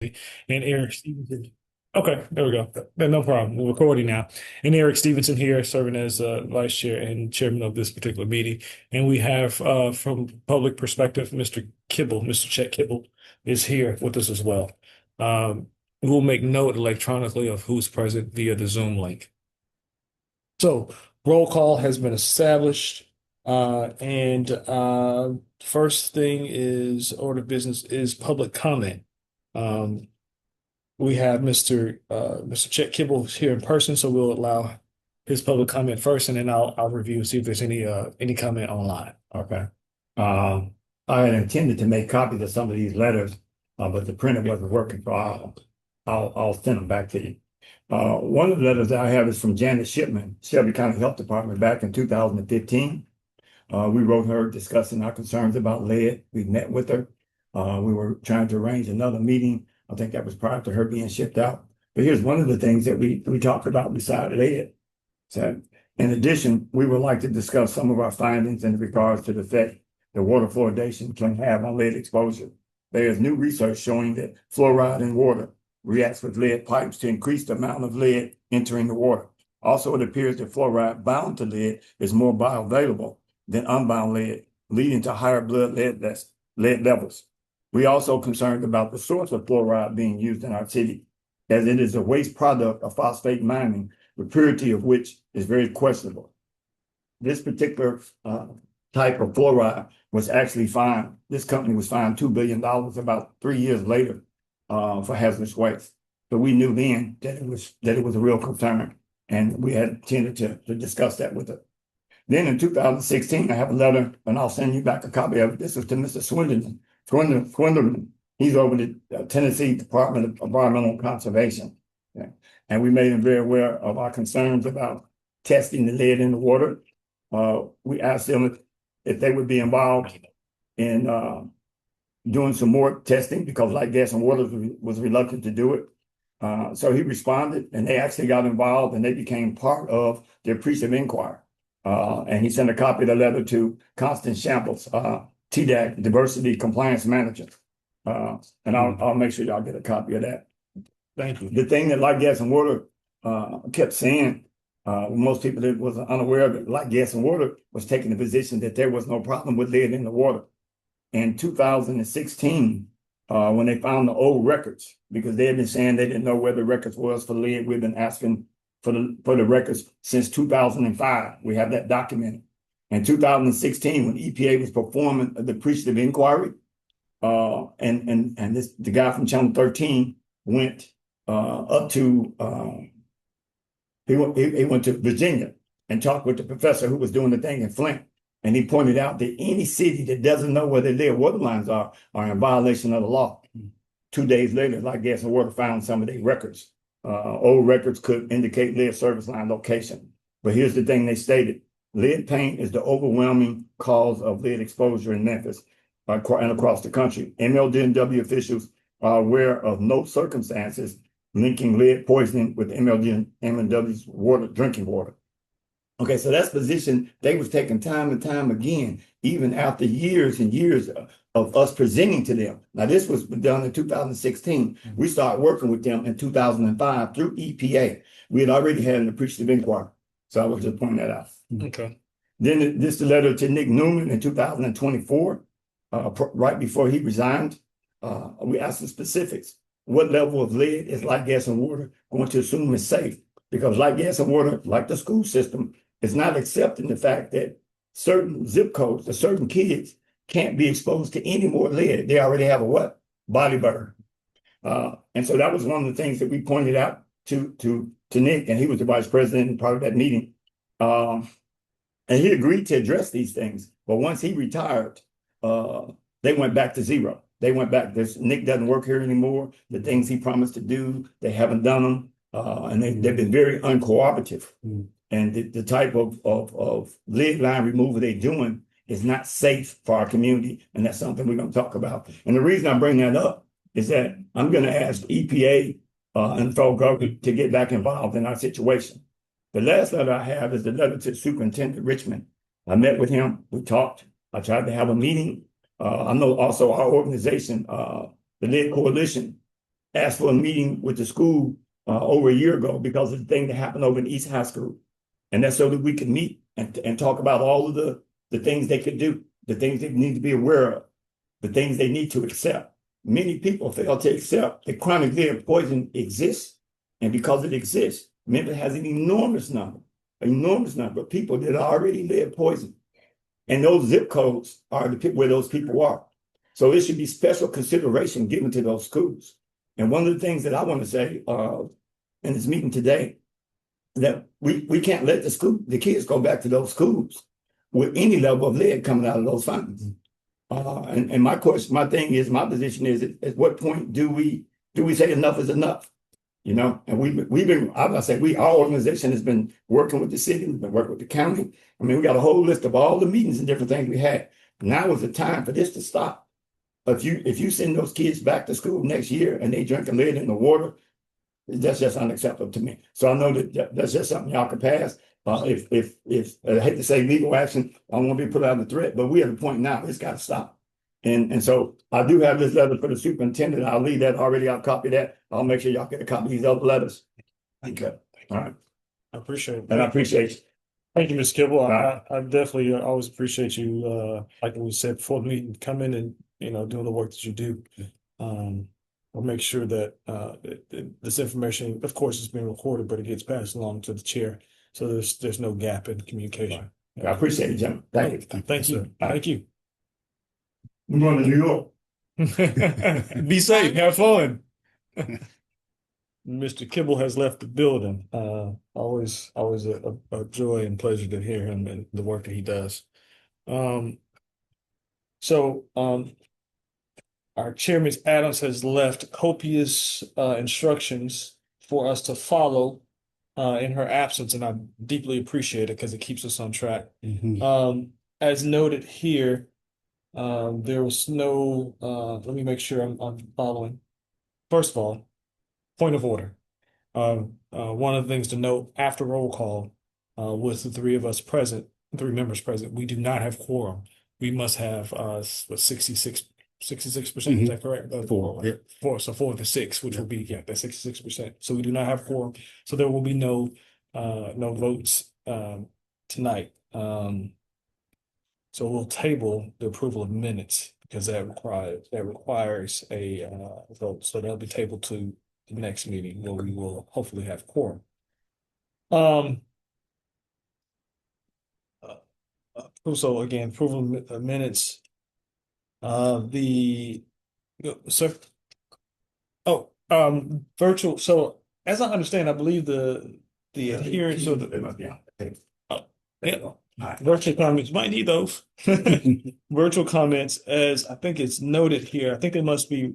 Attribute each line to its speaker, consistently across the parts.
Speaker 1: and Eric Stevenson. Okay, there we go. No problem. We're recording now. And Eric Stevenson here, serving as vice chair and chairman of this particular meeting. And we have, from public perspective, Mr. Kibble, Mr. Chet Kibble is here with us as well. We'll make note electronically of who's present via the Zoom link. So roll call has been established. And first thing is order of business is public comment. We have Mr. Chet Kibble here in person, so we'll allow his public comment first, and then I'll review and see if there's any comment online.
Speaker 2: Okay. I had intended to make copies of some of these letters, but the printer wasn't working, so I'll send them back to you. One of the letters that I have is from Janet Shipman, Shelby County Health Department, back in 2015. We wrote her discussing our concerns about lead. We met with her. We were trying to arrange another meeting. I think that was prior to her being shipped out. But here's one of the things that we talked about beside lead. So, in addition, we would like to discuss some of our findings in regards to the effect that water fluoridation can have on lead exposure. There is new research showing that fluoride in water reacts with lead pipes to increase the amount of lead entering the water. Also, it appears that fluoride bound to lead is more bioavailable than unbound lead, leading to higher blood lead levels. We also concerned about the source of fluoride being used in our city, as it is a waste product of phosphate mining, the purity of which is very questionable. This particular type of fluoride was actually fined. This company was fined $2 billion about 3 years later for hazardous waste. So we knew then that it was a real concern, and we had intended to discuss that with her. Then in 2016, I have a letter, and I'll send you back a copy of it. This is to Mr. Swindlerman. He's over the Tennessee Department of Environmental Conservation. Yeah. And we made him very aware of our concerns about testing the lead in the water. We asked them if they would be involved in doing some more testing, because Light, Gas, and Water was reluctant to do it. So he responded, and they actually got involved, and they became part of the appreciative inquiry. And he sent a copy of the letter to Constance Shambles, TDAC, Diversity Compliance Manager. And I'll make sure y'all get a copy of that.
Speaker 1: Thank you.
Speaker 2: The thing that Light, Gas, and Water kept saying, most people that was unaware of it, Light, Gas, and Water was taking the position that there was no problem with lead in the water. In 2016, when they found the old records, because they had been saying they didn't know where the records was for lead, we've been asking for the records since 2005. We have that documented. In 2016, when EPA was performing the appreciative inquiry, and the guy from Channel 13 went up to he went to Virginia and talked with the professor who was doing the thing in Flint, and he pointed out that any city that doesn't know where their water lines are in violation of the law. 2 days later, Light, Gas, and Water found some of their records. Old records could indicate lead service line location. But here's the thing they stated. Lead paint is the overwhelming cause of lead exposure in Memphis and across the country. MLD&W officials are aware of no circumstances linking lead poisoning with MLD&W's water, drinking water. Okay, so that's position they was taking time and time again, even after years and years of us presenting to them. Now, this was done in 2016. We started working with them in 2005 through EPA. We had already had an appreciative inquiry. So I was just pointing that out.
Speaker 1: Okay.
Speaker 2: Then this the letter to Nick Newman in 2024, right before he resigned. We asked the specifics. What level of lead is Light, Gas, and Water going to assume is safe? Because Light, Gas, and Water, like the school system, is not accepting the fact that certain zip codes or certain kids can't be exposed to any more lead. They already have a what? Body burden. And so that was one of the things that we pointed out to Nick, and he was the vice president and part of that meeting. And he agreed to address these things. But once he retired, they went back to zero. They went back. Nick doesn't work here anymore. The things he promised to do, they haven't done them. And they've been very uncooperative. And the type of lead line removal they're doing is not safe for our community. And that's something we're going to talk about. And the reason I bring that up is that I'm going to ask EPA and federal government to get back involved in our situation. The last letter I have is the letter to Superintendent Richmond. I met with him. We talked. I tried to have a meeting. I know also our organization, the Lead Coalition, asked for a meeting with the school over a year ago because of the thing that happened over in East High School. And that's so that we could meet and talk about all of the things they could do, the things they need to be aware of, the things they need to accept. Many people fail to accept that chronic lead poison exists. And because it exists, Memphis has an enormous number of people that are already lead poisoned. And those zip codes are the where those people are. So it should be special consideration given to those schools. And one of the things that I want to say in this meeting today, that we can't let the kids go back to those schools with any level of lead coming out of those fountains. And my position is at what point do we say enough is enough? You know, and our organization has been working with the city, we've been working with the county. I mean, we got a whole list of all the meetings and different things we had. Now is the time for this to stop. If you send those kids back to school next year and they drink lead in the water, that's just unacceptable to me. So I know that's just something y'all can pass. If I hate to say legal action, I don't want to be put out of the threat, but we at the point now, it's got to stop. And so I do have this letter for the superintendent. I'll leave that already. I'll copy that. I'll make sure y'all get a copy of these other letters.
Speaker 1: Thank you.
Speaker 2: All right.
Speaker 1: I appreciate it.
Speaker 2: And I appreciate you.
Speaker 1: Thank you, Mr. Kibble.
Speaker 2: Right.
Speaker 1: I definitely always appreciate you, like we said before the meeting, coming and, doing the work that you do. We'll make sure that this information, of course, is being recorded, but it gets passed along to the chair. So there's no gap in communication.
Speaker 2: I appreciate it, gentlemen. Thank you.
Speaker 1: Thank you. Thank you.
Speaker 2: I'm going to New York.
Speaker 1: Be safe. Have fun. Mr. Kibble has left the building. Always a joy and pleasure to hear him and the work that he does. Our chair, Ms. Adams, has left copious instructions for us to follow in her absence, and I deeply appreciate it because it keeps us on track. As noted here, there was no, let me make sure I'm following. First of all, point of order. One of the things to note after roll call, with the three members present, we do not have quorum. We must have 66%. Is that correct?
Speaker 3: Four. Yeah.
Speaker 1: So 4 of the 6, which will be that's 66%. So we do not have quorum. So there will be no votes tonight. So we'll table the approval of minutes because that requires a vote. So that'll be tabled to the next meeting where we will hopefully have quorum. So again, approval of minutes. Virtual. So as I understand, I believe the adherence of virtual comments might need those. Virtual comments, as I think it's noted here, I think they must be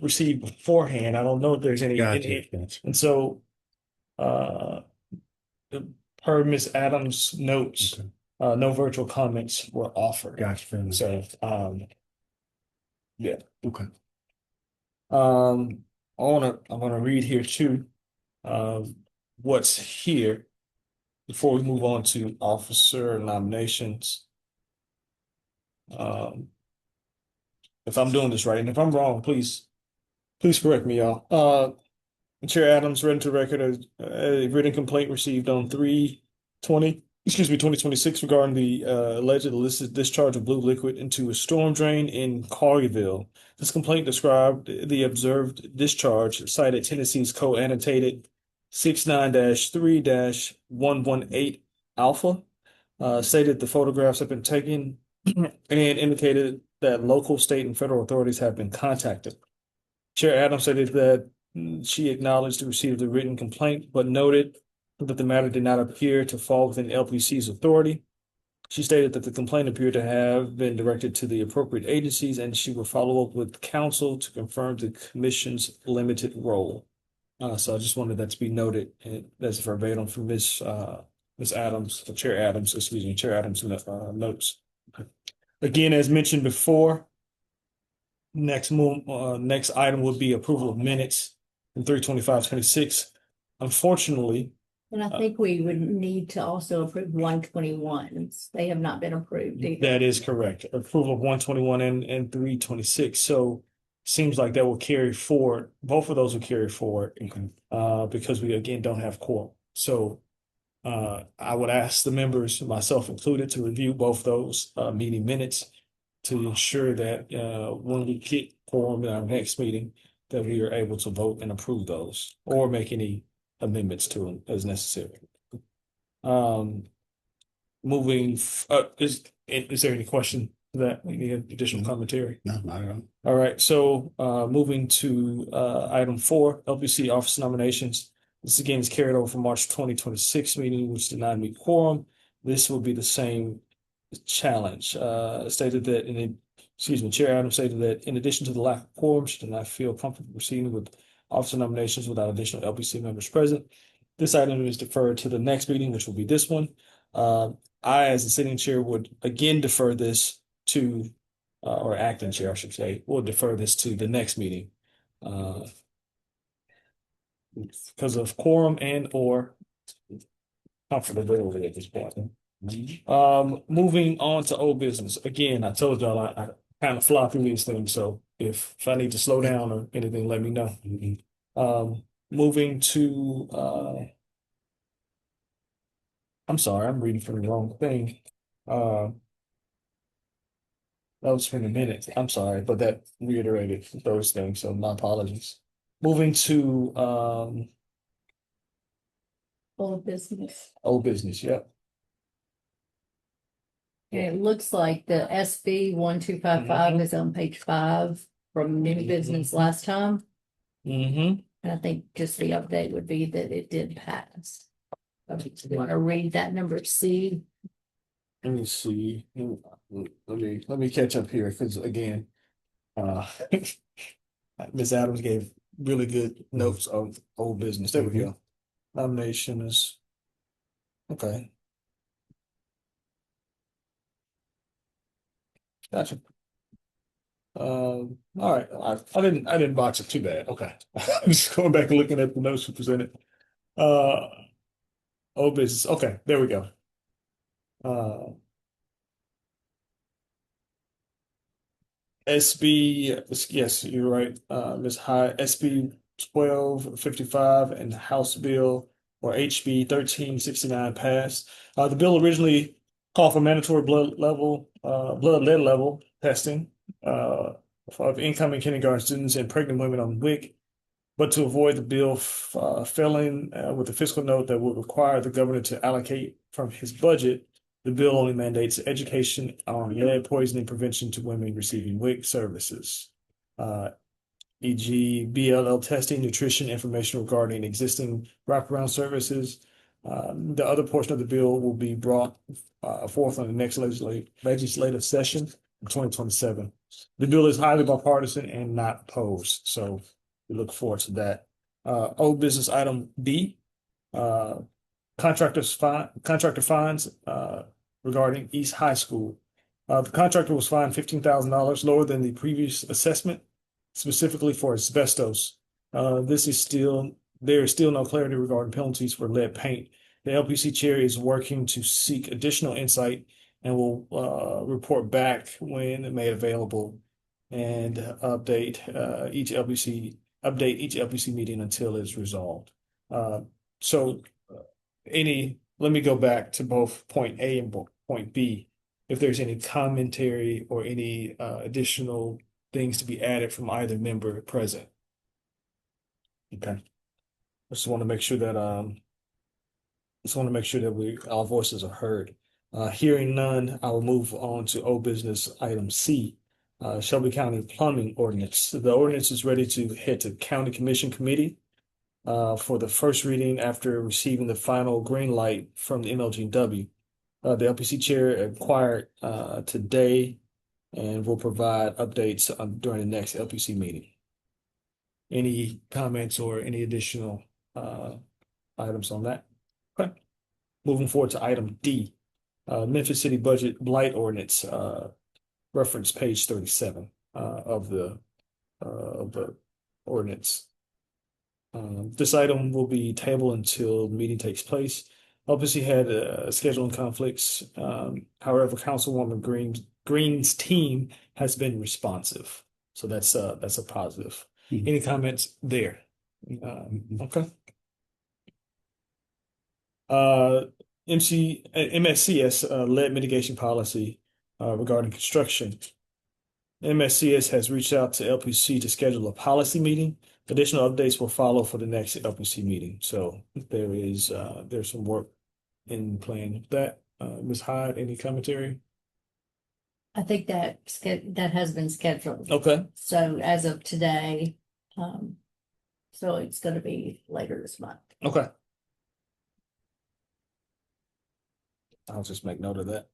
Speaker 1: received beforehand. I don't know if there's any.
Speaker 3: Gotcha.
Speaker 1: And so, per Ms. Adams' notes, no virtual comments were offered.
Speaker 3: Gotcha.
Speaker 1: So, yeah.
Speaker 3: Okay.
Speaker 1: I'm gonna read here too, what's here before we move on to officer nominations. If I'm doing this right, and if I'm wrong, please correct me, y'all. Chair Adams read into record a written complaint received on 2026 regarding the alleged illicit discharge of blue liquid into a storm drain in Collierville. This complaint described the observed discharge, cited Tennessee's code annotated 69-3-118 alpha, stated the photographs have been taken and indicated that local, state, and federal authorities have been contacted. Chair Adams stated that she acknowledged the receipt of the written complaint, but noted that the matter did not appear to fall within LPC's authority. She stated that the complaint appeared to have been directed to the appropriate agencies, and she will follow up with counsel to confirm the commission's limited role. So I just wanted that to be noted. And that's verbatim from Ms. Adams, Chair Adams, Chair Adams' notes. Again, as mentioned before, next item would be approval of minutes from 3/25/26. Unfortunately,
Speaker 4: and I think we would need to also approve 121s. They have not been approved either.
Speaker 1: that is correct. Approval of 121 and 3/26. So seems like that will carry forward. Both of those will carry forward because we again don't have quorum. So I would ask the members, myself included, to review both those meeting minutes to ensure that when we get quorum in our next meeting, that we are able to vote and approve those or make any amendments to them as necessary. Moving, is there any question to that? Any additional commentary?
Speaker 3: No, not at all.
Speaker 1: All right, so moving to item 4, LPC Officer Nominations. This again is carried over from March 2026 meeting, which did not meet quorum. This will be the same challenge. Chair Adams stated that in addition to the lack of quorum, she did not feel comfortable proceeding with officer nominations without additional LPC members present. This item is deferred to the next meeting, which will be this one. I, as the sitting chair, would again defer this to, or acting chair, I should say, will defer this to the next meeting. Because of quorum and or comfortability at this point. Moving on to old business. Again, I told y'all I kind of fly through these things, so if I need to slow down or anything, let me know. Moving to I'm sorry, I'm reading from the wrong thing. That was from a minute. I'm sorry, but that reiterated those things, so my apologies. Moving to
Speaker 4: Old business.
Speaker 1: old business, yep.
Speaker 4: And it looks like the SB 1255 is on page 5 from new business last time.
Speaker 1: Mm-hmm.
Speaker 4: And I think just the update would be that it did pass. You want to read that number C?
Speaker 1: Let me see. Let me catch up here because again, Ms. Adams gave really good notes of old business. There we go. Nomination is okay. Gotcha. All right. I didn't box it too bad. Okay. I'm just going back and looking at the notes we presented. Old business. Okay, there we go. SB, yes, you're right, Ms. High, SB 1255 and House Bill or HB 1369 passed. The bill originally called for mandatory blood lead level testing of incoming kindergarten students and pregnant women on WIC. But to avoid the bill failing with a fiscal note that would require the governor to allocate from his budget, the bill only mandates education on lead poisoning prevention to women receiving WIC services, e.g. BLL testing, nutrition information regarding existing wraparound services. The other portion of the bill will be brought forth on the next legislative session in 2027. The bill is highly bipartisan and not opposed, so we look forward to that. Old business item B, contractor fines regarding East High School. The contractor was fined $15,000, lower than the previous assessment, specifically for asbestos. There is still no clarity regarding penalties for lead paint. The LPC chair is working to seek additional insight and will report back when made available and update each LPC meeting until it's resolved. Let me go back to both point A and point B. If there's any commentary or any additional things to be added from either member present. Okay. I just want to make sure that our voices are heard. Hearing none, I will move on to old business item C. Shelby County Plumbing Ordinance. The ordinance is ready to head to County Commission Committee for the first reading after receiving the final green light from the MLGW. The LPC chair inquired today and will provide updates during the next LPC meeting. Any comments or any additional items on that? Okay. Moving forward to item D, Memphis City Budget Blight Ordinance, reference page 37 of the ordinance. This item will be tabled until the meeting takes place. LPC had scheduling conflicts. However, Councilwoman Green's team has been responsive. So that's a positive.
Speaker 2: Mhm.
Speaker 1: Any comments there? Okay. Uh, MSCS lead mitigation policy regarding construction. MSCS has reached out to LPC to schedule a policy meeting. Additional updates will follow for the next LPC meeting. So there's some work in plan with that. Ms. Hyde, any commentary?
Speaker 4: I think that has been scheduled.
Speaker 1: Okay.
Speaker 4: So as of today, so it's gonna be later this month.
Speaker 1: Okay. I'll just make note of that.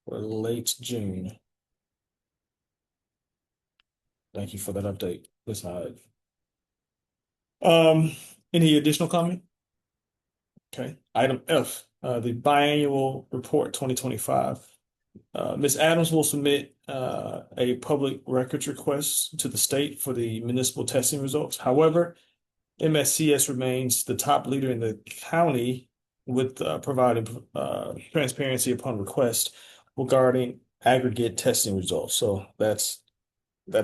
Speaker 1: For late June. Thank you for that update, Ms. Hyde. Any additional comment? Okay. Item F, the biannual report 2025. Ms. Adams will submit a public records request to the state for the municipal testing results. However, MSCS remains the top leader in the county with providing transparency upon request regarding aggregate testing results. So that's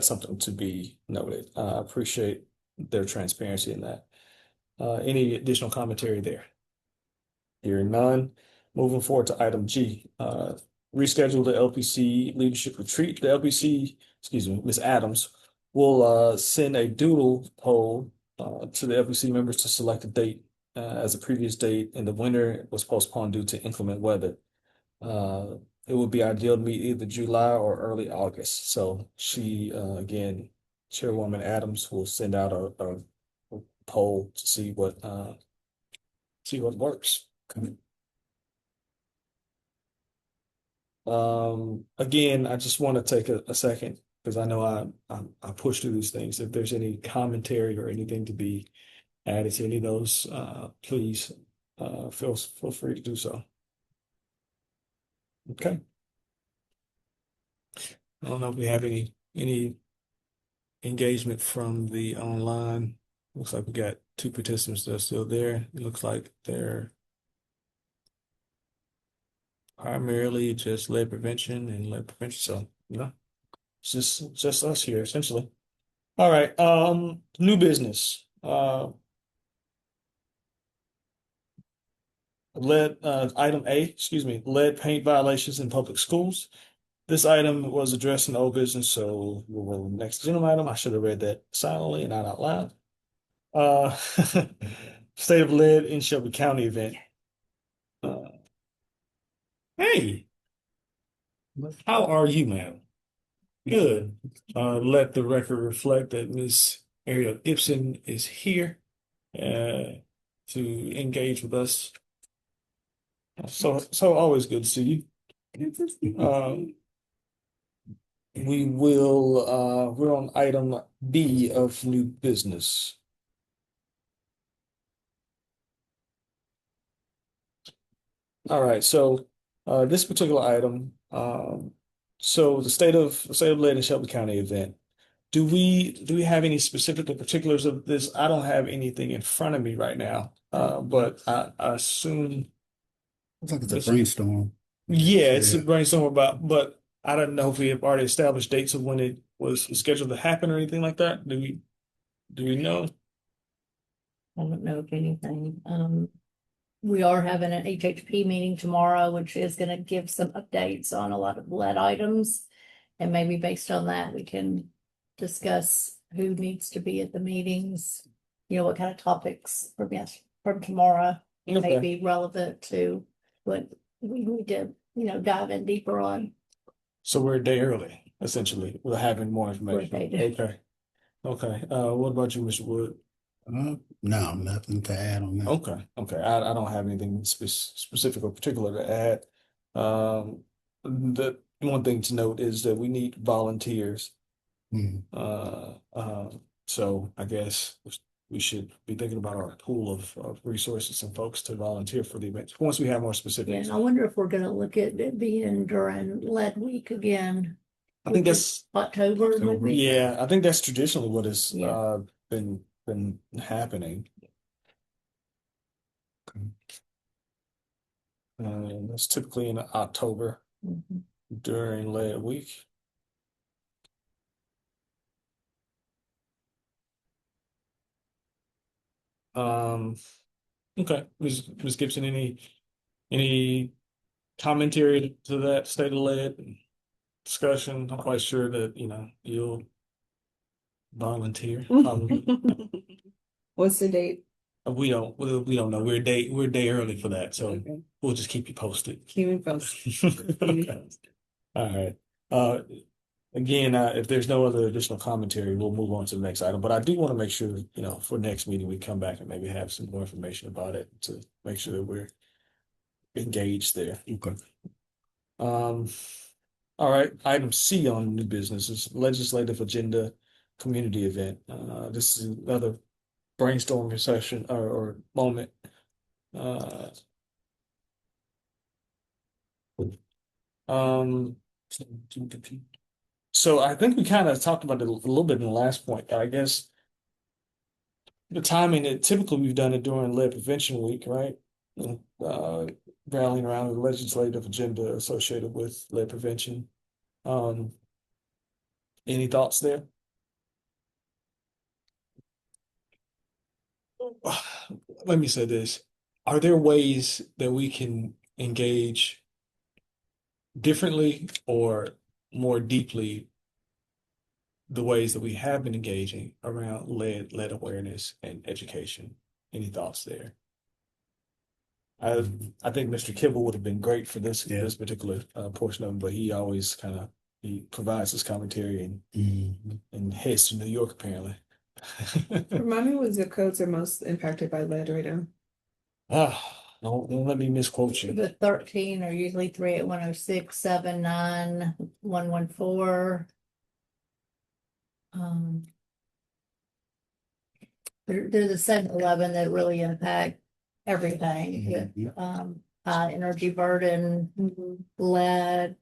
Speaker 1: something to be noted. I appreciate their transparency in that. Any additional commentary there? Hearing none. Moving forward to item G, reschedule the LPC leadership retreat. The LPC, excuse me, Ms. Adams will send a doodle poll to the LPC members to select a date as a previous date in the winter was postponed due to inclement weather. It would be ideal to meet either July or early August. So she, again, Chairwoman Adams will send out a poll to see what works. Okay. Again, I just want to take a second because I know I push through these things. If there's any commentary or anything to be added to any of those, please feel free to do so. Okay. I don't know if we have any engagement from the online. Looks like we got 2 participants that are still there. It looks like they're primarily just lead prevention and lead prevention. So, it's just us here essentially. All right. New business. Item A, excuse me, lead paint violations in public schools. This item was addressed in old business, so we'll next agenda item. I should have read that silently and not out loud. Uh, State of Lead in Shelby County event. Hey, how are you, ma'am? Good. Let the record reflect that Miss Ariel Gibson is here to engage with us. So always good to see you. We're on item B of new business. All right, so this particular item, so the state of Lead in Shelby County event. Do we have any specific particulars of this? I don't have anything in front of me right now, but I assume
Speaker 3: Looks like it's a brainstorm.
Speaker 1: yeah, it's a brainstorm about, but I don't know if we have already established dates of when it was scheduled to happen or anything like that. Do we know?
Speaker 4: I don't know if anything. We are having an HHP meeting tomorrow, which is gonna give some updates on a lot of lead items. And maybe based on that, we can discuss who needs to be at the meetings. What kind of topics from tomorrow may
Speaker 1: Okay.
Speaker 4: be relevant to what we need to, dive in deeper on.
Speaker 1: So we're a day early, essentially. We're having more information.
Speaker 4: We're a day.
Speaker 1: Okay. Okay. What about you, Mr. Wood?
Speaker 3: No, nothing to add on that.
Speaker 1: Okay. Okay. I don't have anything specific or particular to add. The one thing to note is that we need volunteers.
Speaker 3: Hmm.
Speaker 1: So I guess we should be thinking about our pool of resources and folks to volunteer for the event once we have more
Speaker 4: Yeah,
Speaker 1: specifics.
Speaker 4: and I wonder if we're gonna look at it being during lead week again.
Speaker 1: I think that's
Speaker 4: October, maybe.
Speaker 1: yeah, I think that's traditionally what has
Speaker 4: Yeah.
Speaker 1: been happening. That's typically in October
Speaker 4: Mhm.
Speaker 1: during lead week. Okay, Ms. Gibson, any commentary to that state of lead discussion? I'm quite sure that, you'll volunteer.
Speaker 5: What's the date?
Speaker 1: We don't know. We're a day early for that, so
Speaker 5: Okay.
Speaker 1: we'll just keep you posted.
Speaker 5: Keep me posted.
Speaker 1: Okay. All right. Again, if there's no other additional commentary, we'll move on to the next item. But I do want to make sure, for next meeting, we come back and maybe have some more information about it to make sure that we're engaged there.
Speaker 3: Okay.
Speaker 1: All right. Item C on new business is legislative agenda community event. This is another brainstorming session or moment. So I think we kind of talked about it a little bit in the last point. I guess the timing that typically we've done it during Lead Prevention Week, right? Uh, Rallying around the legislative agenda associated with lead prevention. Any thoughts there? Let me say this. Are there ways that we can engage differently or more deeply the ways that we have been engaging around lead awareness and education? Any thoughts there? I think Mr. Kibble would have been great for this particular portion of it, but he always he provides his commentary and heads to New York apparently.
Speaker 5: Remind me what zip codes are most impacted by lead right now.
Speaker 1: Don't let me misquote you.
Speaker 4: The 13 are usually 3 at 106, 7, 9, 114. They're the 7-11 that really impact everything with energy burden, lead,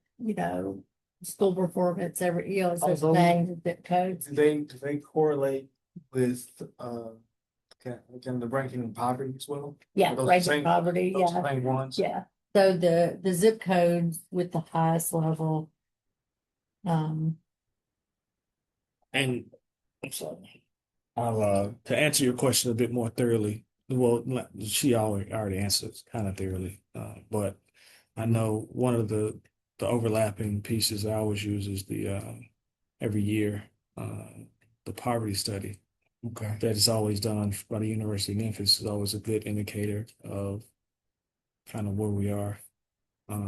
Speaker 4: school performance, it's just things, zip codes.
Speaker 6: Do they correlate with kind of ranking in poverty as well?
Speaker 4: Yeah,
Speaker 6: Are those
Speaker 4: ranking
Speaker 6: same-
Speaker 4: poverty,
Speaker 6: those
Speaker 4: yeah.
Speaker 6: same ones?
Speaker 4: Yeah. So the zip codes with the highest level,
Speaker 1: And I'm sorry. I'll to answer your question a bit more thoroughly. Well, she already answered kind of thoroughly, but I know one of the overlapping pieces I always use is the every year the poverty study.
Speaker 3: Okay.
Speaker 1: That is always done by the University of Memphis is always a good indicator of kind of where we are. Let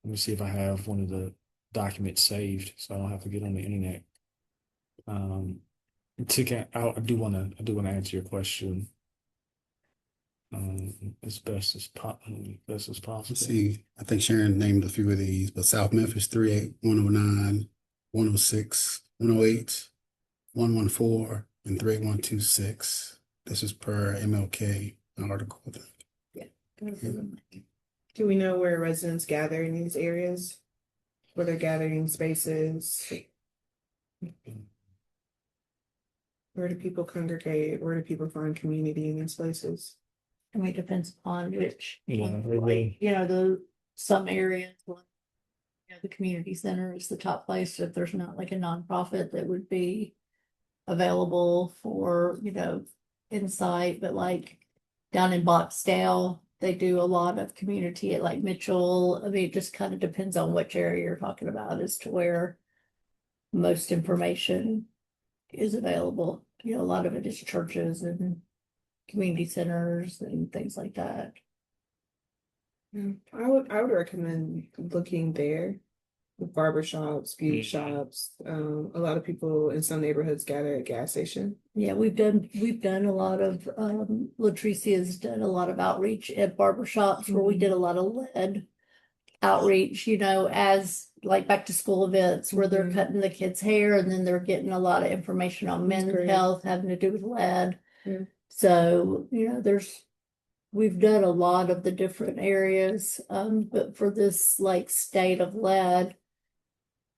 Speaker 1: me see if I have one of the documents saved, so I don't have to get on the internet. I do want to answer your question as best as possible.
Speaker 3: Let's see. I think Sharon named a few of these, but South Memphis 38, 109, 106, 108, 114, and 38126. This is per MLK article.
Speaker 5: Do we know where residents gather in these areas? Where they're gathering spaces? Where do people congregate? Where do people find community in these places?
Speaker 4: I mean, it depends upon which,
Speaker 1: Yeah,
Speaker 4: some areas, the community center is the top place. If there's not like a nonprofit that would be available for, insight, but like down in Boxdale, they do a lot of community at like Mitchell. I mean, it just kind of depends on which area you're talking about as to where most information is available. A lot of it is churches and community centers and things like that.
Speaker 5: I would recommend looking there. Barbershops, beauty shops. A lot of people in some neighborhoods gather at gas station.
Speaker 4: Yeah, we've done a lot of Latricia's done a lot of outreach at barbershops where we did a lot of lead outreach, as like back to school events where they're cutting the kids' hair and then they're getting a lot of information on men's health having to do with lead.
Speaker 5: Yeah.
Speaker 4: So, we've done a lot of the different areas, but for this like state of lead,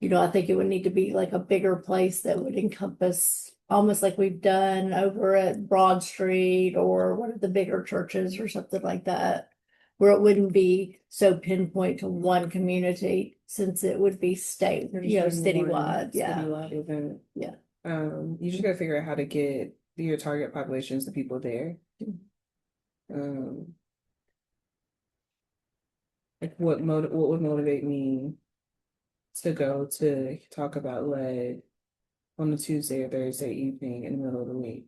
Speaker 4: I think it would need to be like a bigger place that would encompass almost like we've done over at Broad Street or one of the bigger churches or something like that, where it wouldn't be so pinpoint to one community since it would be citywide. Yeah.
Speaker 5: Citywide event.
Speaker 4: Yeah.
Speaker 5: You just gotta figure out how to get your target populations, the people there. Like what would motivate me to go to talk about lead on a Tuesday or Thursday evening in the middle of the week?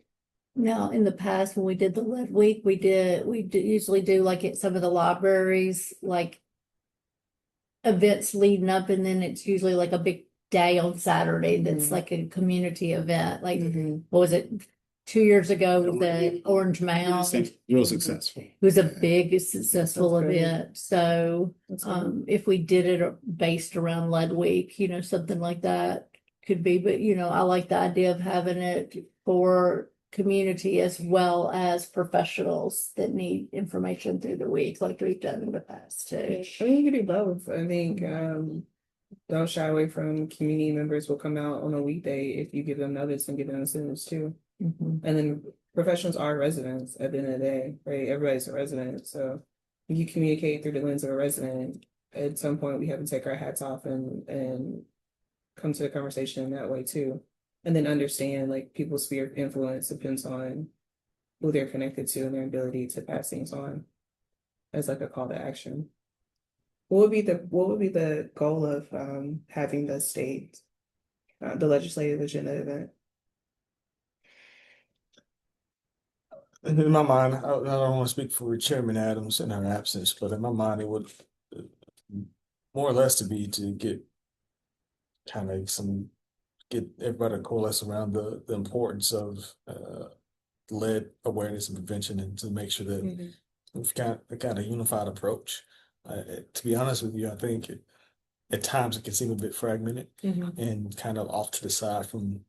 Speaker 4: Now, in the past, when we did the lead week, we usually do like at some of the libraries, like events leading up, and then it's usually like a big day on Saturday that's like a community event. Like, what was it? 2 years ago was the Orange Mound.
Speaker 3: Real successful.
Speaker 4: It was a big, successful
Speaker 5: That's great.
Speaker 4: event. So,
Speaker 5: That's good.
Speaker 4: if we did it based around lead week, something like that could be, but I like the idea of having it for community as well as professionals that need information through the week, like we've done in the past too.
Speaker 5: I mean, you can do both. I think don't shy away from community members will come out on a weekday if you give them notice and give them incentives too. And then professionals are residents at the end of the day, right? Everybody's a resident. So if you communicate through the lens of a resident, at some point we have to take our hats off and come to the conversation that way too. And then understand like people's sphere of influence depends on who they're connected to and their ability to pass things on as like a call to action. What would be the goal of having the state, the legislative agenda event?
Speaker 6: In my mind, I don't want to speak for Chairman Adams in her absence, but in my mind, it would more or less to get kind of get everybody to coalesce around the importance of lead awareness and prevention, and to make sure that we've got a kind of unified approach. To be honest with you, I think at times it can seem a bit fragmented and kind of off to the side from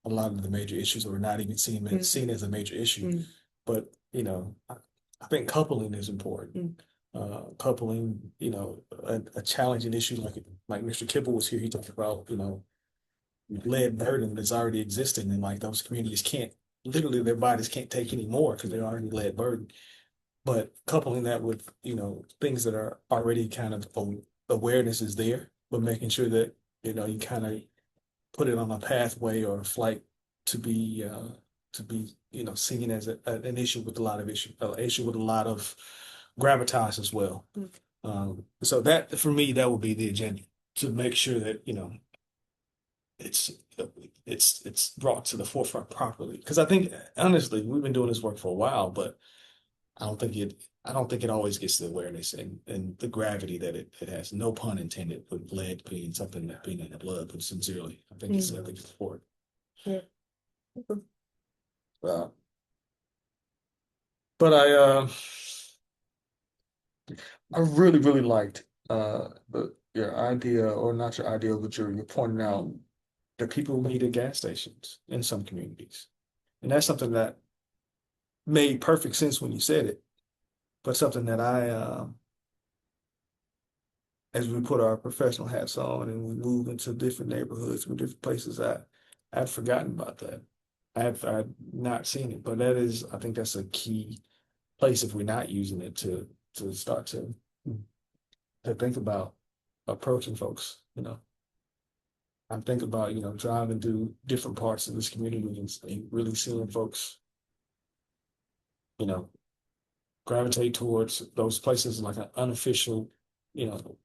Speaker 6: a lot of the major issues, or not even seen as a major issue. But I think coupling is important. Coupling, a challenging issue like Mr. Kibble was here. He talked about lead burden that's already existing, and like those communities can't literally their bodies can't take any more because they're already lead burden. But coupling that with things that are already kind of awareness is there, but making sure that you kind of put it on a pathway or a flight to be seen as an issue with a lot of issue with a lot of gravitas as well. So that for me, that would be the agenda, to make sure that it's brought to the forefront properly. Because I think honestly, we've been doing this work for a while, but I don't think it always gets the awareness and the gravity that it has. No pun intended, with lead being something that being in the blood, but sincerely, I think it's important.
Speaker 5: Yeah.
Speaker 6: But I really, really liked your idea, or not your idea, but you're pointing out that people need at gas stations in some communities. And that's something that made perfect sense when you said it, but something that as we put our professional hats on and we move into different neighborhoods with different places, I'd forgotten about that. I've not seen it, but I think that's a key place if we're not using it to start to think about approaching folks. I'm thinking about driving through different parts of this community and really seeing folks gravitate towards those places like an unofficial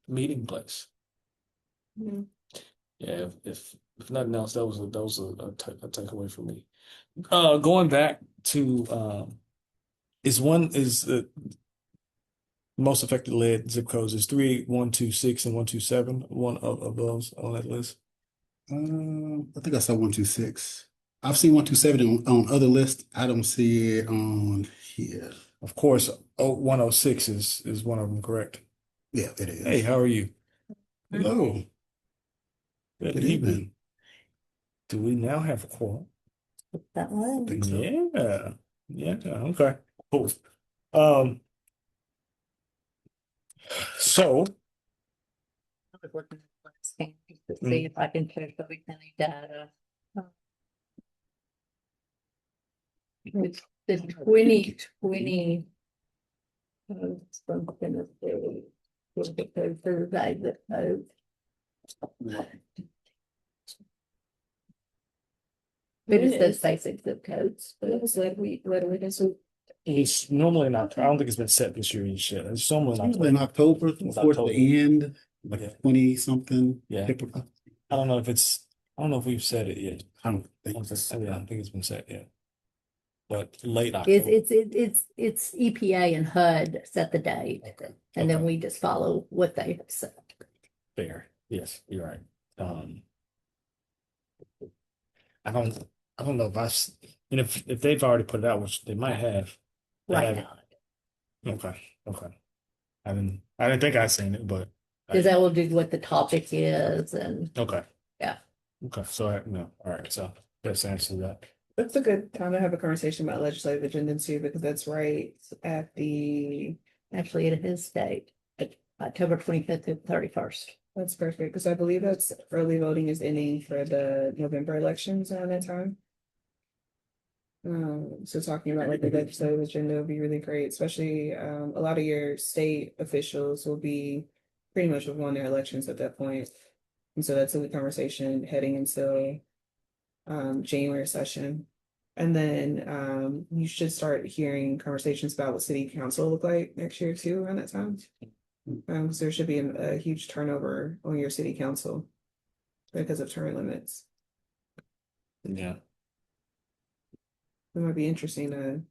Speaker 6: meeting place. Yeah, if nothing else, that was a takeaway for me. Going back to is the most affected lead zip codes is 38126 and 127, one of those on that list.
Speaker 3: I think I saw 126. I've seen 127 on other lists. I don't see it on here.
Speaker 1: Of course, 106 is one of them, correct?
Speaker 3: Yeah, it is.
Speaker 1: Hey, how are you?
Speaker 3: Hello. Good evening.
Speaker 1: Do we now have a quorum?
Speaker 4: That one.
Speaker 3: Think so.
Speaker 1: Yeah, okay, cool. So
Speaker 4: To see if I can share the county data. It's the 2020. From Tennessee. Survey the code. But it's those basic zip codes.
Speaker 5: What was lead week?
Speaker 1: It's normally in October. I don't think it's been set this year yet. It's normally in
Speaker 3: Usually in
Speaker 1: October.
Speaker 3: October,
Speaker 1: It's
Speaker 3: towards
Speaker 1: October.
Speaker 3: the end,
Speaker 1: Yeah.
Speaker 3: like 20 something.
Speaker 1: Yeah.
Speaker 3: Typical.
Speaker 1: I don't know if we've set it yet.
Speaker 3: I don't think so.
Speaker 1: Yeah, I don't think it's been set yet. But late
Speaker 4: It's,
Speaker 1: October.
Speaker 4: it's EPA and HUD set the date,
Speaker 3: Okay.
Speaker 4: and then
Speaker 1: Okay.
Speaker 4: we just follow what they have said.
Speaker 1: Fair. Yes, you're right. I don't know and if they've already put it out, which they might have. They
Speaker 4: Right
Speaker 1: haven't.
Speaker 4: now.
Speaker 1: Okay. I didn't think I'd seen it, but
Speaker 4: Because that will do what the topic is and
Speaker 1: okay.
Speaker 4: Yeah.
Speaker 1: Okay, so no, all right, so that's answer that.
Speaker 5: That's a good time to have a conversation about legislative agenda too, because that's right at the,
Speaker 4: actually it is date, October 25th to 31st.
Speaker 5: that's perfect, because I believe that's early voting is ending for the November elections around that time. So talking about like the legislative agenda would be really great, especially a lot of your state officials will be pretty much have won their elections at that point. And so that's a good conversation heading into January session. And then you should start hearing conversations about what city council look like next year too around that time. Because there should be a huge turnover on your city council because of term limits.
Speaker 1: Yeah.
Speaker 5: It might be interesting to,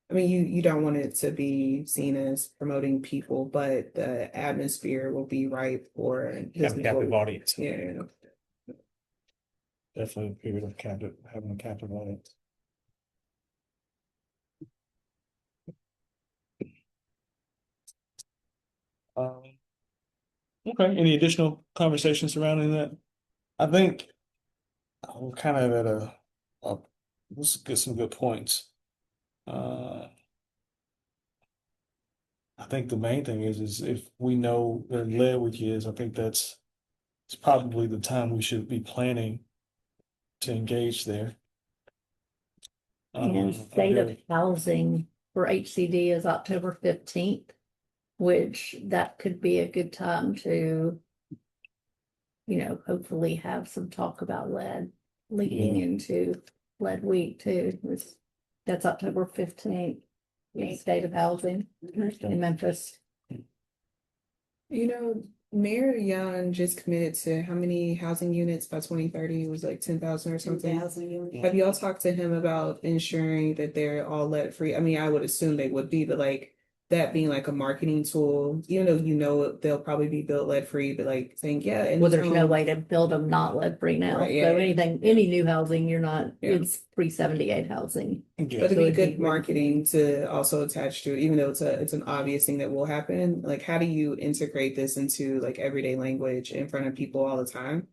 Speaker 5: I mean, you don't want it to be seen as promoting people, but the atmosphere will be ripe for
Speaker 1: Have a captive audience.
Speaker 5: Yeah.
Speaker 1: Definitely a period of having a captive audience. Okay, any additional conversations surrounding that? I think we're kind of at let's get some good points. I think the main thing is if we know they're led with kids, I think it's probably the time we should be planning to engage there.
Speaker 4: And state of housing for HCD is October 15th, which that could be a good time to, hopefully have some talk about lead leading into lead week too. That's October 15th, state of housing in Memphis.
Speaker 5: Mayor Young just committed to how many housing units by 2030? It was like 10,000 or something.
Speaker 7: 10,000 units.
Speaker 5: Have y'all talked to him about ensuring that they're all lead free? I mean, I would assume they would be, but like that being like a marketing tool, even though they'll probably be built lead free, but like saying, yeah. And
Speaker 4: Well, there's no way to build them not lead free now.
Speaker 5: Right, yeah.
Speaker 4: So any new housing, you're not,
Speaker 5: Yeah.
Speaker 4: it's pre-78 housing.
Speaker 5: But
Speaker 1: Yeah.
Speaker 5: it'd
Speaker 4: So
Speaker 5: be
Speaker 4: it'd be
Speaker 5: good marketing to also attach to it, even though it's an obvious thing that will happen. Like, how do you integrate this into like everyday language in front of people all the time?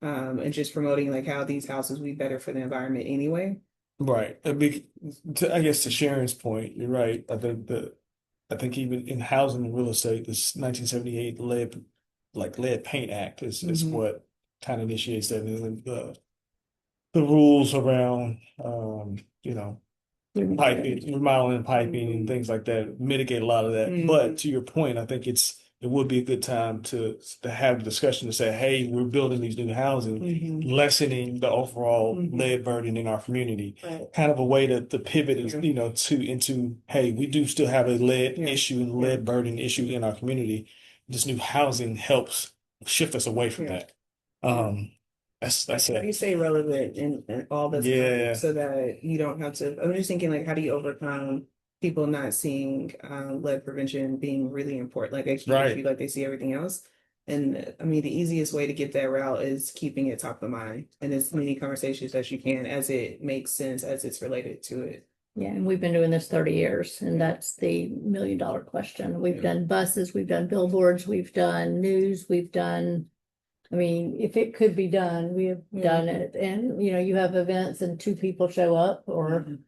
Speaker 5: And just promoting like how these houses will be better for the environment anyway.
Speaker 1: Right. I guess to Sharon's point, you're right. I think even in housing and real estate, this 1978 lead paint act is
Speaker 5: Mhm.
Speaker 1: what kind of initiates that. And the rules around piping, remodeling piping and things like that mitigate a lot of that.
Speaker 5: Mhm.
Speaker 1: But to your point, I think it would be a good time to have a discussion to say, hey, we're building these new housing,
Speaker 5: Mhm.
Speaker 1: lessening the overall
Speaker 5: Mhm.
Speaker 1: lead burden in our community.
Speaker 5: Right.
Speaker 1: Kind of a way to pivot is,
Speaker 5: Yeah.
Speaker 1: into hey, we do still have a lead
Speaker 5: Yeah.
Speaker 1: issue and lead burden issue in our community. This new housing helps shift us away from
Speaker 5: Yeah.
Speaker 1: that. That's
Speaker 5: You
Speaker 1: it.
Speaker 5: stay relevant in all this
Speaker 1: Yeah.
Speaker 5: so that you don't have to. I'm just thinking like, how do you overcome people not seeing lead prevention being really important, like a key
Speaker 1: Right.
Speaker 5: issue, like they see everything else. And I mean, the easiest way to get that route is keeping it top of mind and as many conversations as you can, as it makes sense, as it's related to it.
Speaker 4: Yeah, and we've been doing this 30 years, and that's the $1 million question. We've
Speaker 5: Yeah.
Speaker 4: done buses, we've done billboards, we've done news, I mean, if it could be done, we have done it. And, you have events and 2 people show up, or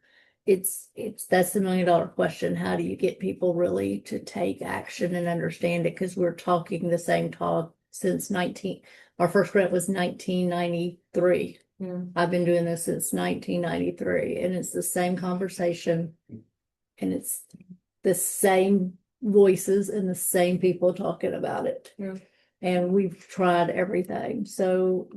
Speaker 4: that's the $1 million question. How do you get people really to take action and understand it? Because we're talking the same talk since our first grant was 1993.
Speaker 5: Yeah.
Speaker 4: I've been doing this since 1993, and it's the same conversation, and it's the same voices and the same people talking about it.
Speaker 5: Yeah.
Speaker 4: And we've tried everything. So,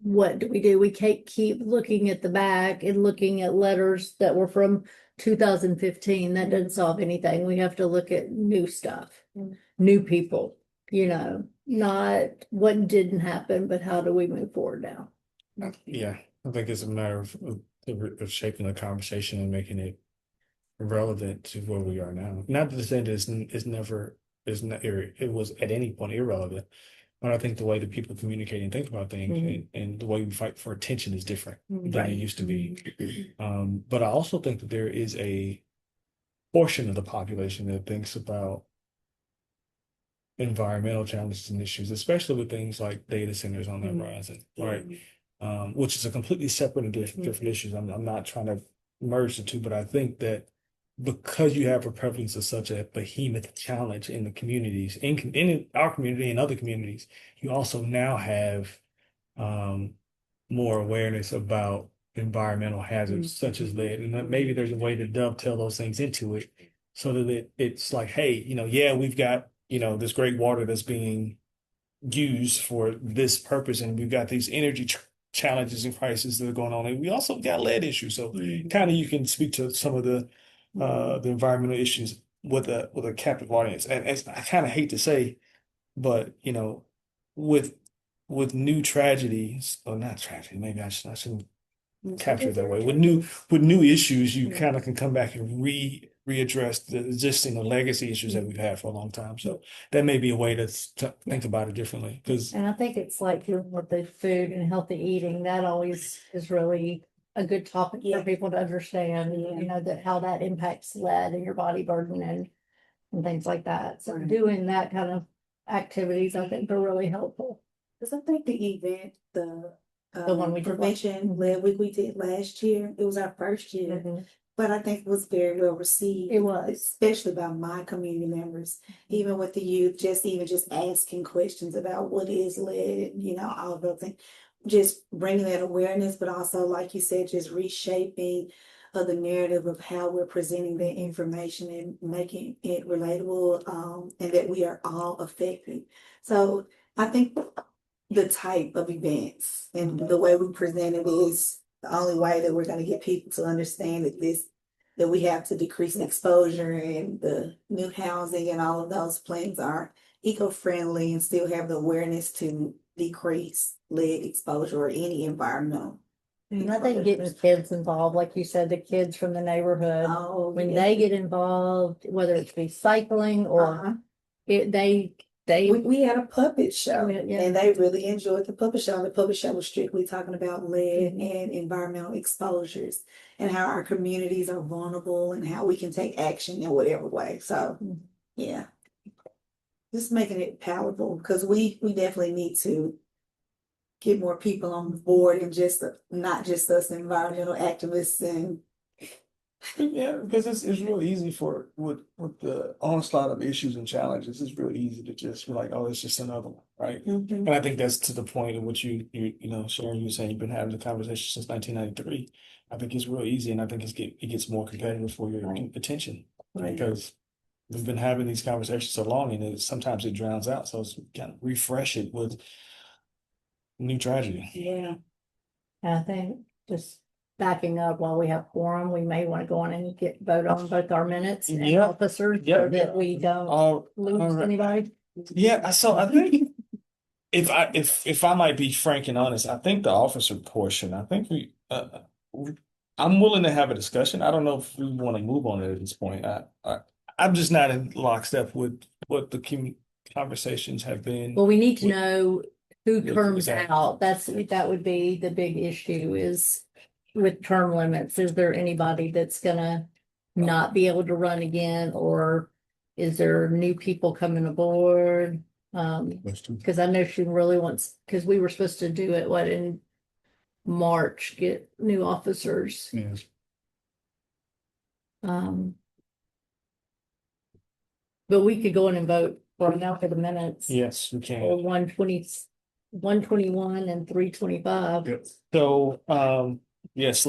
Speaker 4: what do we do? We keep looking at the back and looking at letters that were from 2015. That doesn't solve anything. We have to look at new stuff, new people, not what didn't happen, but how do we move forward now?
Speaker 1: Yeah, I think it's a matter of shaping the conversation and making it relevant to where we are now. Not to say that it was at any point irrelevant, but I think the way that people communicate and think about things and the way we fight for attention is different than it used to be. But I also think that there is a portion of the population that thinks about environmental challenges and issues, especially with things like data centers on the horizon, right? Which is a completely separate and different issues. I'm not trying to merge the two, but I think that because you have a prevalence of such a behemoth challenge in the communities, in our community and other communities, you also now have more awareness about environmental hazards such as lead, and that maybe there's a way to dovetail those things into it, so that it's like, hey, yeah, we've got this great water that's being used for this purpose, and we've got these energy challenges and crises that are going on, and we also got lead issues. So kind of you can speak to some of the environmental issues with a captive audience. And I kind of hate to say, but with new tragedies, or not tragedy, maybe I shouldn't capture it that way. With new issues, you kind of can come back and readdress the existing or legacy issues that we've had for a long time. So that may be a way to think about it differently.
Speaker 4: And I think it's like with the food and healthy eating, that always is really a good topic for people to understand, that how that impacts lead and your body burden and things like that. So doing that kind of activities, I think, are really helpful.
Speaker 7: Because I think the event, the
Speaker 4: one we did
Speaker 7: prevention lead week we did last year, it was our first year. But I think it was very well received.
Speaker 4: It was,
Speaker 7: especially by my community members, even with the youth, just asking questions about what is lead, all of those things. Just bringing that awareness, but also, like you said, just reshaping the narrative of how we're presenting that information and making it relatable, and that we are all affected. So I think the type of events and the way we present it is the only way that we're going to get people to understand that we have to decrease exposure, and the new housing and all of those plans are eco-friendly and still have the awareness to decrease lead exposure or any environmental.
Speaker 4: and I think getting kids involved, like you said, the kids from the neighborhood, when they get involved, whether it's recycling or
Speaker 7: we had a puppet show,
Speaker 4: Yeah.
Speaker 7: and they really enjoyed the puppet show. And the puppet show was strictly talking about lead and environmental exposures and how our communities are vulnerable and how we can take action in whatever way. So, yeah, just making it palatable, because we definitely need to get more people on board, and not just us environmental activists. And
Speaker 6: Yeah, because it's real easy with the onslaught of issues and challenges, it's real easy to just be like, oh, it's just another one, right? And I think that's to the point in which you Sharon, you saying you've been having the conversation since 1993. I think it's real easy, and I think it gets more competitive for your attention, because we've been having these conversations so long, and sometimes it drowns out. So it's kind of refresh it with new tragedy.
Speaker 7: yeah,
Speaker 4: I think just backing up, while we have quorum, we may want to go on and vote on both our minutes and officers, so that we don't lose anybody.
Speaker 6: Yeah, so I think if I might be frank and honest, I think the officer portion, I think I'm willing to have a discussion. I don't know if we want to move on it at this point. I'm just not in lockstep with what the conversations have been.
Speaker 4: Well, we need to know who terms out. That would be the big issue, is with term limits. Is there anybody that's gonna not be able to run again, or is there new people coming aboard? Because I know she really wants, because we were supposed to do it, in March, get new officers.
Speaker 3: Yes.
Speaker 4: But we could go in and vote right now for the minutes.
Speaker 6: Yes, we can.
Speaker 4: Or 121 and 325.
Speaker 6: So, yes,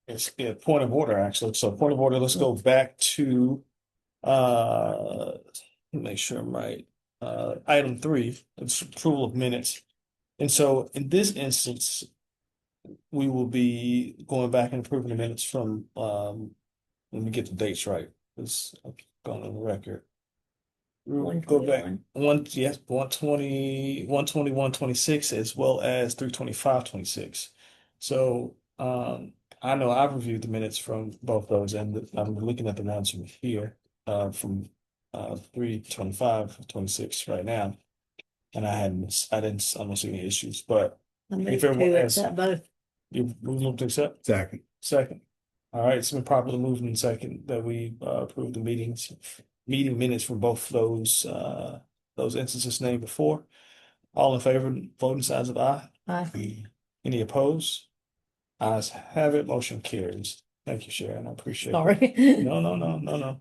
Speaker 6: it's a point of order, actually. So point of order, let's go back to, make sure I'm right. Item 3, it's approval of minutes. And so in this instance, we will be going back and approving the minutes from, let me get the dates right. It's going on the record. We'll go back 120, 126, as well as 325-26. So, I know I've reviewed the minutes from both those, and I'm looking at the ones from here, from 325-26 right now. And I don't see any issues, but
Speaker 4: I move
Speaker 6: if everyone
Speaker 4: to
Speaker 6: has,
Speaker 4: accept both.
Speaker 6: you move to accept?
Speaker 3: Second.
Speaker 6: Second. All right, it's been properly moved in second that we approve the meeting minutes from both those instances named before. All in favor, voting signs of aye.
Speaker 4: Aye.
Speaker 6: Any opposed? Ayes have it, motion carries. Thank you, Sharon, I appreciate it.
Speaker 4: Sorry.
Speaker 6: No.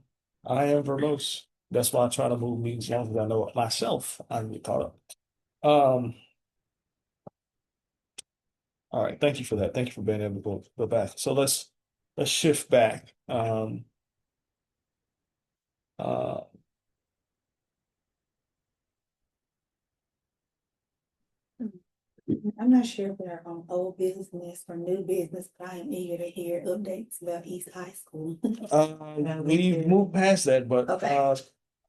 Speaker 6: I am verbose. That's why I try to move meetings as long as I know it myself. I can get caught up. All right, thank you for that. Thank you for being able to go back. So let's shift back.
Speaker 7: I'm not sure if they're on old business or new business, but I am eager to hear updates about East High School.
Speaker 6: We moved past that, but
Speaker 7: Okay.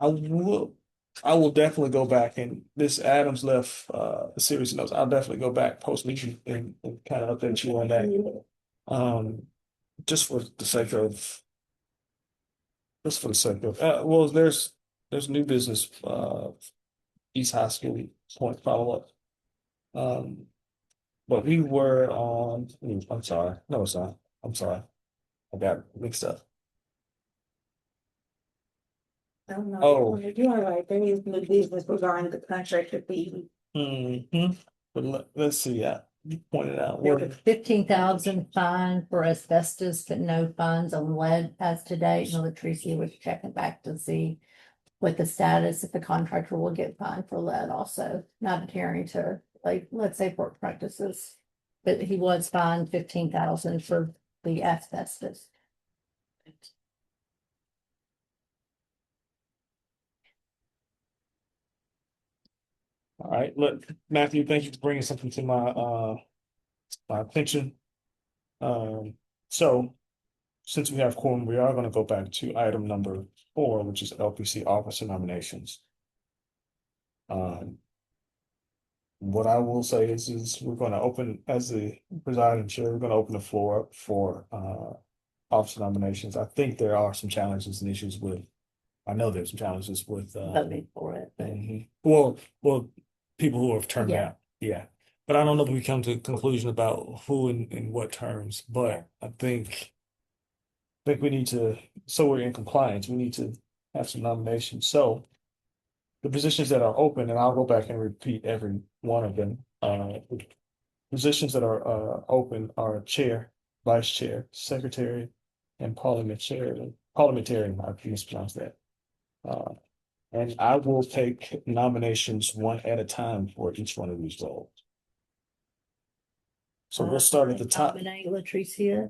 Speaker 6: I will definitely go back, and this Adams left a series of notes. I'll definitely go back post meeting and kind of update you on that. Just for the sake of well, there's new business East High School point follow up. But we were on, I'm sorry. No, it's not. I'm sorry. I got mixed up.
Speaker 7: I don't know.
Speaker 6: Oh.
Speaker 7: You are right, there is new business regarding the contractor fee.
Speaker 6: But let's see, you pointed out.
Speaker 4: There was 15,000 fine for asbestos, but no fines on lead as to date. And Latricia was checking back to see what the status, if the contractor will get fined for lead also, not adhering to, like, let's say work practices. But he was fined 15,000 for the asbestos.
Speaker 6: All right, look, Matthew, thank you for bringing something to my attention. So since we have quorum, we are going to go back to item number 4, which is LPC Officer Nominations. What I will say is we're going to open, as the presiding chair, we're going to open the floor up for officer nominations. I think there are some challenges and issues with, I know there's some challenges with
Speaker 4: Voting for it.
Speaker 6: well, people who have turned
Speaker 4: Yeah.
Speaker 6: out, yeah. But I don't know if we come to a conclusion about who and what terms, but I think we need to, so we're in compliance, we need to have some nominations. So the positions that are open, and I'll go back and repeat every one of them. Positions that are open are chair, vice chair, secretary, and parliamentarian. I mispronounce that. And I will take nominations one at a time for each one of these roles. So we'll start at the top.
Speaker 4: Nominate Latricia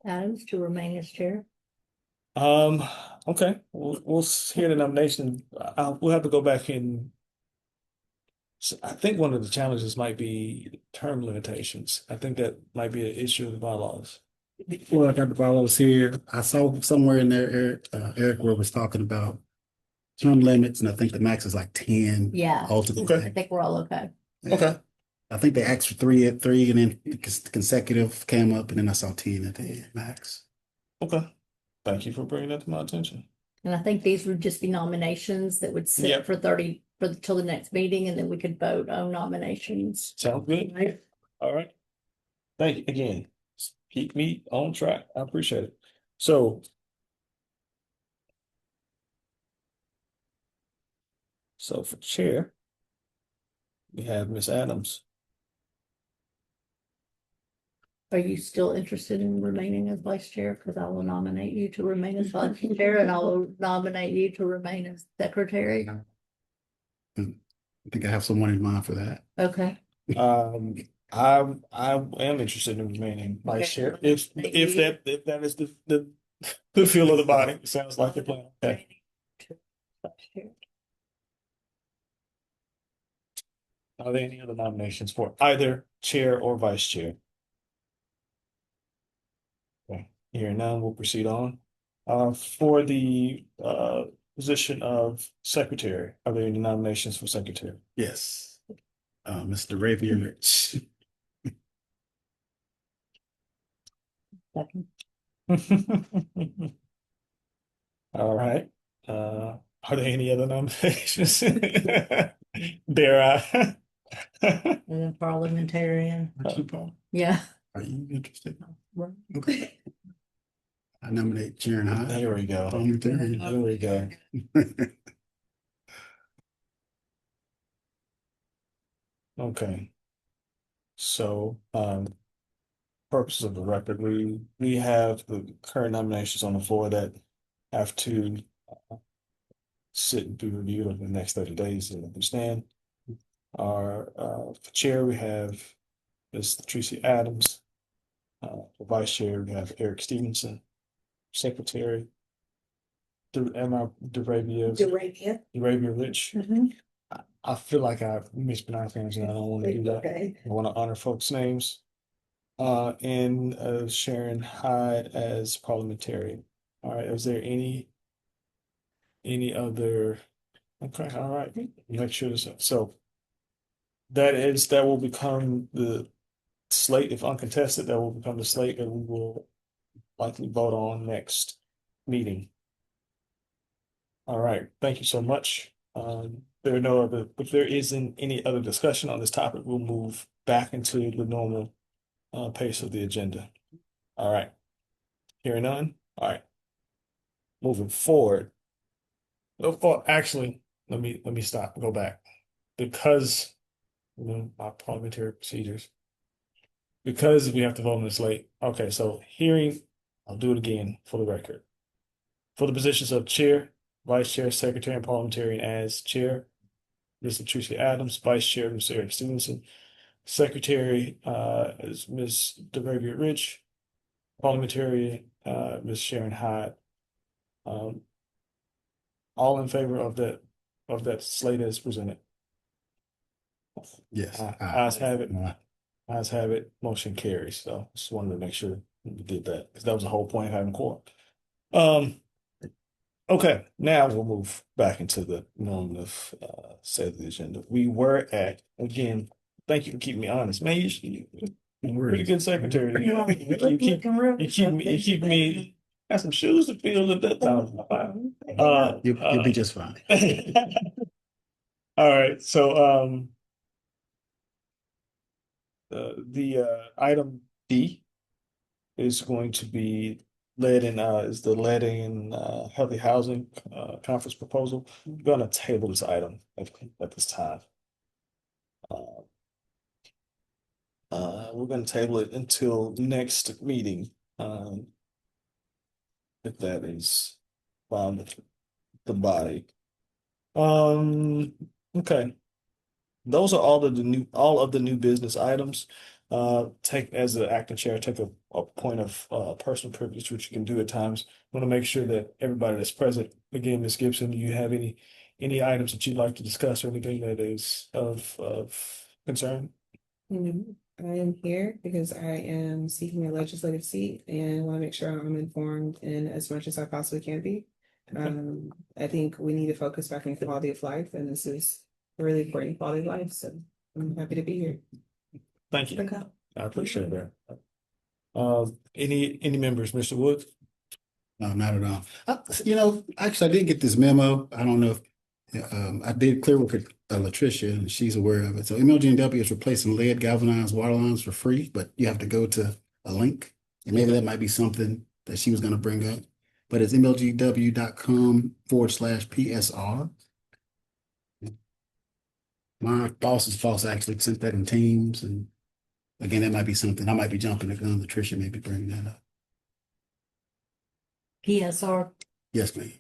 Speaker 4: Adams to remain as chair.
Speaker 6: Okay, we'll hear the nomination. We'll have to go back and. I think one of the challenges might be term limitations. I think that might be an issue of the bylaws.
Speaker 3: Well, I got the bylaws here. I saw somewhere in there, Eric where was talking about term limits, and I think the max is like 10.
Speaker 4: Yeah.
Speaker 3: Ultimately.
Speaker 6: Okay.
Speaker 4: I think we're all okay.
Speaker 6: Okay.
Speaker 3: I think they asked for 3 at 3, and then consecutive came up, and then I saw 10 at the end, max.
Speaker 6: Okay. Thank you for bringing that to my attention.
Speaker 4: And I think these would just be nominations that would sit
Speaker 6: Yep.
Speaker 4: for till the next meeting, and then we could vote on nominations.
Speaker 6: Sounds good.
Speaker 4: Right?
Speaker 6: All right. Thank you again. Keep me on track. I appreciate it. So for chair, we have Miss Adams.
Speaker 4: Are you still interested in remaining as vice chair? Because I will nominate you to remain as vice chair, and I will nominate you to remain as secretary.
Speaker 3: I think I have someone in mind for that.
Speaker 4: Okay.
Speaker 6: I am interested in remaining vice chair if that is the feel of the body. It sounds like a plan. Okay.
Speaker 4: Vice chair.
Speaker 6: Are there any other nominations for either chair or vice chair? Okay, hearing none, we'll proceed on. For the position of secretary, are there any nominations for secretary?
Speaker 3: Yes. Mr. Ravier Rich.
Speaker 4: Second.
Speaker 6: All right. Are there any other nominations? Dare I?
Speaker 4: And then parliamentarian,
Speaker 3: Aren't you, Paul?
Speaker 4: yeah.
Speaker 3: Are you interested? Okay. I nominate Sharon Hyde.
Speaker 6: There we go.
Speaker 3: Parliamentarian.
Speaker 6: There we go. Okay. So, purposes of the record, we have the current nominations on the floor that have to sit and be reviewed over the next 30 days and understand. Our for chair, we have Ms. Tracy Adams. For vice chair, we have Eric Stevenson. Secretary, DeRavia Rich. I feel like I've mispronounced names and I don't want to do that.
Speaker 7: Okay.
Speaker 6: I want to honor folks' names. And Sharon Hyde as parliamentarian. All right, is there any other? Okay, all right. Make sure this, so that will become the slate, if uncontested, that will become the slate that we will likely vote on next meeting. All right, thank you so much. There are no other, if there isn't any other discussion on this topic, we'll move back into the normal pace of the agenda. All right. Hearing none. All right. Moving forward. Oh, actually, let me stop, go back. Because my parliamentary procedures. Because we have to vote on this late. Okay, so hearing, I'll do it again for the record. For the positions of chair, vice chair, secretary, and parliamentarian as chair, Mr. Tracy Adams, vice chair, Mr. Eric Stevenson, secretary is Ms. DeRavia Rich, parliamentarian Ms. Sharon Hyde. All in favor of that slate as presented.
Speaker 3: Yes.
Speaker 6: Ayes have it. Ayes have it. Motion carries. So just wanted to make sure we did that because that was the whole point of having quorum. Okay, now we'll move back into the normative set of the agenda. We were at, again, thank you for keeping me honest, man. You're pretty good secretary. You keep me. Got some shoes to fill at that time.
Speaker 3: You'll be just fine.
Speaker 6: All right, so the item D is going to be led in healthy housing conference proposal. I'm gonna table this item at this time. We're gonna table it until next meeting. If that is fine with the body. Okay. Those are all of the new business items. Take as the acting chair, take a point of personal privilege, which you can do at times. Want to make sure that everybody that's present, again, Ms. Gibson, do you have any items that you'd like to discuss or anything that is of concern?
Speaker 5: I am here because I am seeking a legislative seat and want to make sure I'm informed in as much as I possibly can be. I think we need to focus back on quality of life, and this is a really important quality of life. So I'm happy to be here.
Speaker 6: Thank you. I appreciate that. Any members, Mr. Woods?
Speaker 3: No, not at all. Actually, I did get this memo. I don't know if I did clear with Latricia, and she's aware of it. So MLG&W is replacing lead galvanized water lines for free, but you have to go to a link. And maybe that might be something that she was going to bring up. But it's mlgw.com/PSR. My boss actually sent that in Teams. And again, that might be something. I might be jumping the gun. Latricia may be bringing that up.
Speaker 4: PSR.
Speaker 3: Yes, ma'am.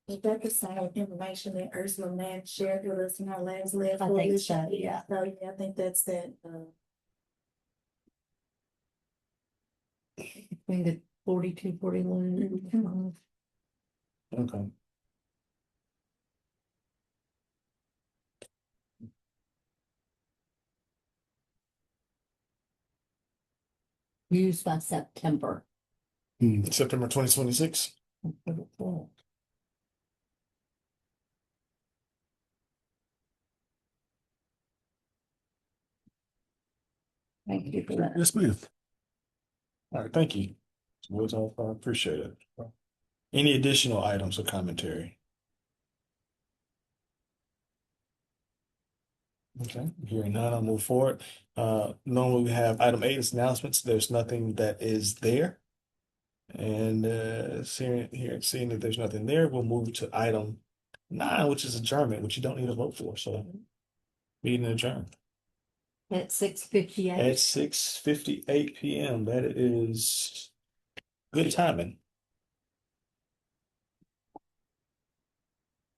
Speaker 7: Is that the same information that Ursula Mann shared with us in our last letter?
Speaker 4: I think so, yeah.
Speaker 7: So yeah, I think that's that.
Speaker 4: Between the 42-40 line.
Speaker 6: Okay.
Speaker 4: used by September.
Speaker 6: September 2026.
Speaker 4: Thank you for that.
Speaker 3: Yes, ma'am.
Speaker 6: All right, thank you. I appreciate it. Any additional items or commentary? Okay, hearing none, I'll move forward. Normally we have item 8 is announcements. There's nothing that is there. And seeing that there's nothing there, we'll move to item 9, which is adjournment, which you don't need a vote for. So meeting adjourned
Speaker 4: At 6:58.
Speaker 6: at 6:58 p.m. That is good timing.